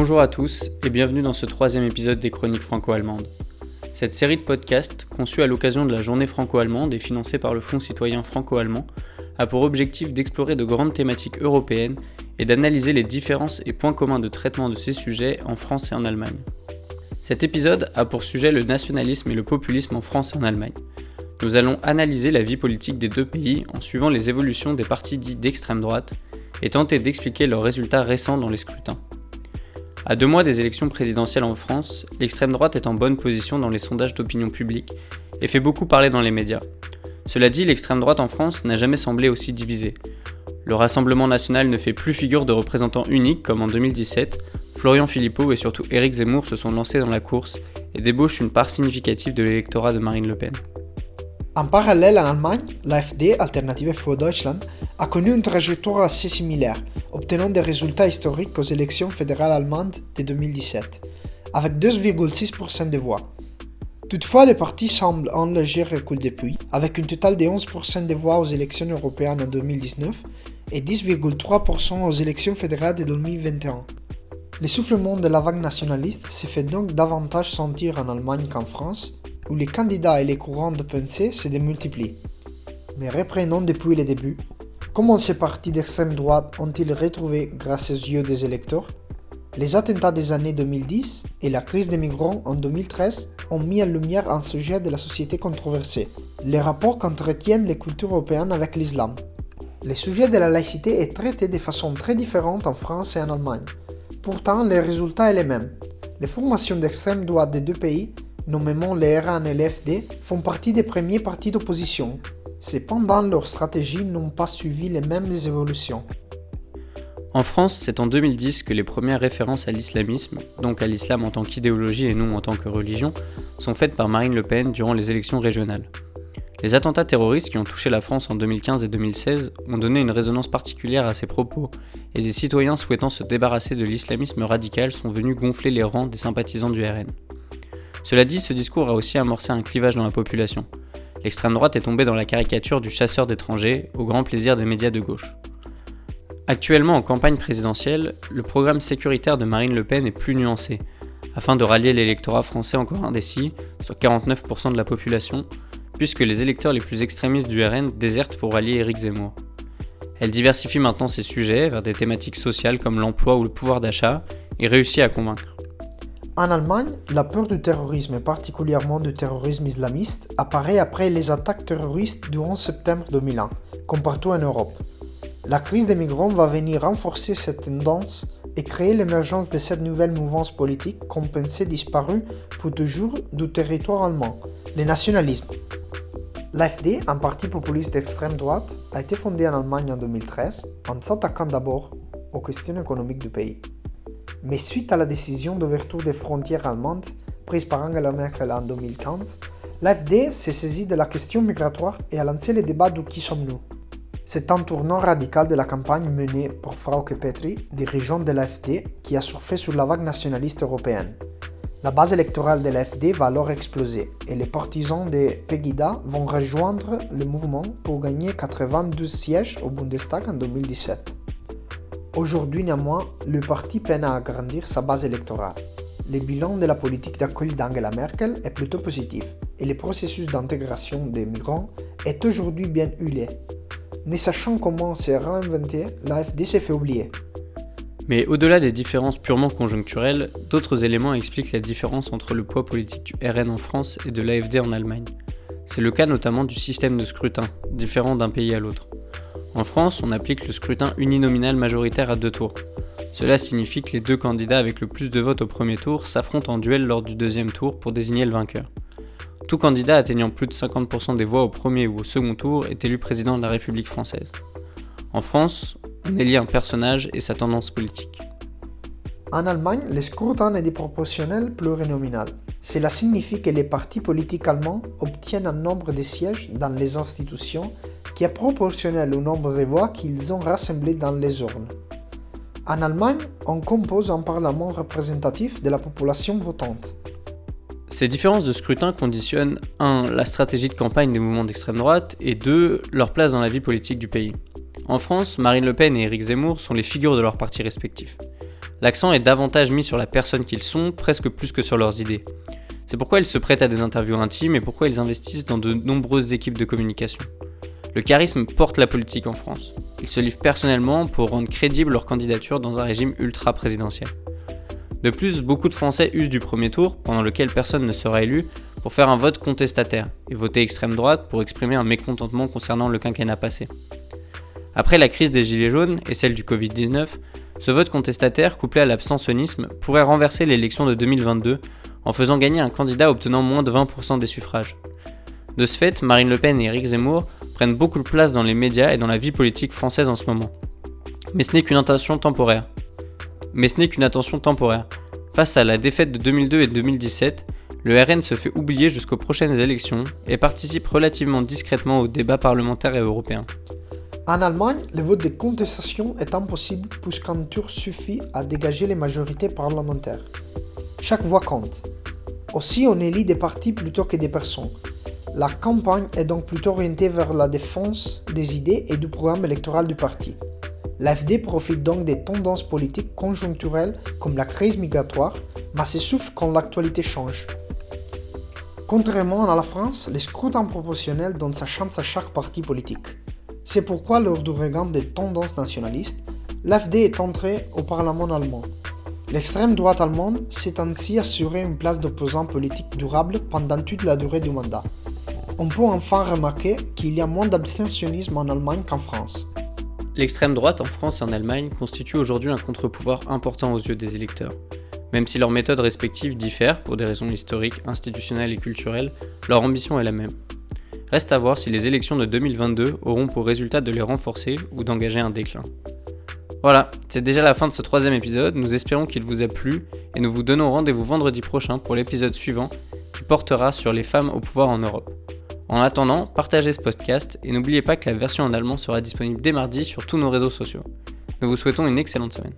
Bonjour à tous et bienvenue dans ce troisième épisode des Chroniques franco-allemandes. Cette série de podcasts, conçue à l'occasion de la journée franco-allemande et financée par le Fonds citoyen franco-allemand, a pour objectif d'explorer de grandes thématiques européennes et d'analyser les différences et points communs de traitement de ces sujets en France et en Allemagne. Cet épisode a pour sujet le nationalisme et le populisme en France et en Allemagne. Nous allons analyser la vie politique des deux pays en suivant les évolutions des partis dits d'extrême droite et tenter d'expliquer leurs résultats récents dans les scrutins. À 2 mois des élections présidentielles en France, l'extrême droite est en bonne position dans les sondages d'opinion publique et fait beaucoup parler dans les médias. Cela dit, l'extrême droite en France n'a jamais semblé aussi divisée. Le Rassemblement national ne fait plus figure de représentant unique comme en 2017, Florian Philippot et surtout Éric Zemmour se sont lancés dans la course et débauchent une part significative de l'électorat de Marine Le Pen. En parallèle, en Allemagne, l'AfD, Alternative für Deutschland, a connu une trajectoire assez similaire, obtenant des résultats historiques aux élections fédérales allemandes de 2017, avec 2,6% des voix. Toutefois, le parti semble en léger recul depuis, avec une totale de 11% des voix aux élections européennes en 2019 et 10,3% aux élections fédérales de 2021. L'essoufflement de la vague nationaliste se fait donc davantage sentir en Allemagne qu'en France, où les candidats et les courants de pensée se démultiplient. Mais reprenons depuis le début. Comment ces partis d'extrême droite ont-ils retrouvé grâce aux yeux des électeurs ? Les attentats des années 2010 et la crise des migrants en 2013 ont mis en lumière un sujet de la société controversé, les rapports qu'entretiennent les cultures européennes avec l'islam. Le sujet de la laïcité est traité de façon très différente en France et en Allemagne. Pourtant, le résultat est le même. Les formations d'extrême droite des deux pays, nommément les RN et l'FD, font partie des premiers partis d'opposition. Cependant, leurs stratégies n'ont pas suivi les mêmes évolutions. En France, c'est en 2010 que les premières références à l'islamisme, donc à l'islam en tant qu'idéologie et non en tant que religion, sont faites par Marine Le Pen durant les élections régionales. Les attentats terroristes qui ont touché la France en 2015 et 2016 ont donné une résonance particulière à ces propos, et des citoyens souhaitant se débarrasser de l'islamisme radical sont venus gonfler les rangs des sympathisants du RN. Cela dit, ce discours a aussi amorcé un clivage dans la population. L'extrême droite est tombée dans la caricature du chasseur d'étrangers, au grand plaisir des médias de gauche. Actuellement en campagne présidentielle, le programme sécuritaire de Marine Le Pen est plus nuancé, afin de rallier l'électorat français encore indécis, soit 49% de la population, puisque les électeurs les plus extrémistes du RN désertent pour rallier Éric Zemmour. Elle diversifie maintenant ses sujets vers des thématiques sociales comme l'emploi ou le pouvoir d'achat, et réussit à convaincre. En Allemagne, la peur du terrorisme, et particulièrement du terrorisme islamiste, apparaît après les attaques terroristes du 11 septembre 2001, comme partout en Europe. La crise des migrants va venir renforcer cette tendance et créer l'émergence de cette nouvelle mouvance politique qu'on pensait disparue pour toujours du territoire allemand, le nationalisme. L'AfD, un parti populiste d'extrême droite, a été fondé en Allemagne en 2013 en s'attaquant d'abord aux questions économiques du pays. Mais suite à la décision d'ouverture des frontières allemandes prise par Angela Merkel en 2015, l'AfD s'est saisie de la question migratoire et a lancé le débat de qui sommes-nous. C'est un tournant radical de la campagne menée par Frauke Petry, dirigeante de l'AfD, qui a surfé sur la vague nationaliste européenne. La base électorale de l'AfD va alors exploser et les partisans de Pegida vont rejoindre le mouvement pour gagner 92 sièges au Bundestag en 2017. Aujourd'hui néanmoins, le parti peine à agrandir sa base électorale. Le bilan de la politique d'accueil d'Angela Merkel est plutôt positif et le processus d'intégration des migrants est aujourd'hui bien huilé. Ne sachant comment se réinventer, l'AfD s'est fait oublier. Mais au-delà des différences purement conjoncturelles, d'autres éléments expliquent la différence entre le poids politique du RN en France et de l'AfD en Allemagne. C'est le cas notamment du système de scrutin, différent d'un pays à l'autre. En France, on applique le scrutin uninominal majoritaire à 2 tours. Cela signifie que les 2 candidats avec le plus de votes au premier tour s'affrontent en duel lors du deuxième tour pour désigner le vainqueur. Tout candidat atteignant plus de 50% des voix au premier ou au second tour est élu président de la République française. En France, on élit un personnage et sa tendance politique. En Allemagne, le scrutin est proportionnel plurinominal. Cela signifie que les partis politiques allemands obtiennent un nombre de sièges dans les institutions qui est proportionnel au nombre de voix qu'ils ont rassemblées dans les urnes. En Allemagne, on compose un parlement représentatif de la population votante. Ces différences de scrutin conditionnent 1. La stratégie de campagne des mouvements d'extrême droite et 2. Leur place dans la vie politique du pays. En France, Marine Le Pen et Éric Zemmour sont les figures de leurs partis respectifs. L'accent est davantage mis sur la personne qu'ils sont, presque plus que sur leurs idées. C'est pourquoi ils se prêtent à des interviews intimes et pourquoi ils investissent dans de nombreuses équipes de communication. Le charisme porte la politique en France. Ils se livrent personnellement pour rendre crédible leur candidature dans un régime ultra-présidentiel. De plus, beaucoup de Français usent du premier tour, pendant lequel personne ne sera élu, pour faire un vote contestataire et voter extrême droite pour exprimer un mécontentement concernant le quinquennat passé. Après la crise des Gilets jaunes et celle du Covid-19, ce vote contestataire couplé à l'abstentionnisme pourrait renverser l'élection de 2022 en faisant gagner un candidat obtenant moins de 20% des suffrages. De ce fait, Marine Le Pen et Éric Zemmour prennent beaucoup de place dans les médias et dans la vie politique française en ce moment. Mais ce n'est qu'une attention temporaire. Face à la défaite de 2002 et 2017, le RN se fait oublier jusqu'aux prochaines élections et participe relativement discrètement aux débats parlementaires et européens. En Allemagne, le vote de contestation est impossible puisqu'un tour suffit à dégager les majorités parlementaires. Chaque voix compte. Aussi, on élit des partis plutôt que des personnes. La campagne est donc plutôt orientée vers la défense des idées et du programme électoral du parti. L'AfD profite donc des tendances politiques conjoncturelles comme la crise migratoire, mais s'essouffle quand l'actualité change. Contrairement à la France, le scrutin proportionnel donne sa chance à chaque parti politique. C'est pourquoi, lors du regain des tendances nationalistes, l'AfD est entrée au Parlement allemand. L'extrême droite allemande s'est ainsi assurée une place d'opposant politique durable pendant toute la durée du mandat. On peut enfin remarquer qu'il y a moins d'abstentionnisme en Allemagne qu'en France. L'extrême droite en France et en Allemagne constitue aujourd'hui un contre-pouvoir important aux yeux des électeurs. Même si leurs méthodes respectives diffèrent pour des raisons historiques, institutionnelles et culturelles, leur ambition est la même. Reste à voir si les élections de 2022 auront pour résultat de les renforcer ou d'engager un déclin. Voilà, c'est déjà la fin de ce 3e épisode, nous espérons qu'il vous a plu et nous vous donnons rendez-vous vendredi prochain pour l'épisode suivant qui portera sur les femmes au pouvoir en Europe. En attendant, partagez ce podcast et n'oubliez pas que la version en allemand sera disponible dès mardi sur tous nos réseaux sociaux. Nous vous souhaitons une excellente semaine.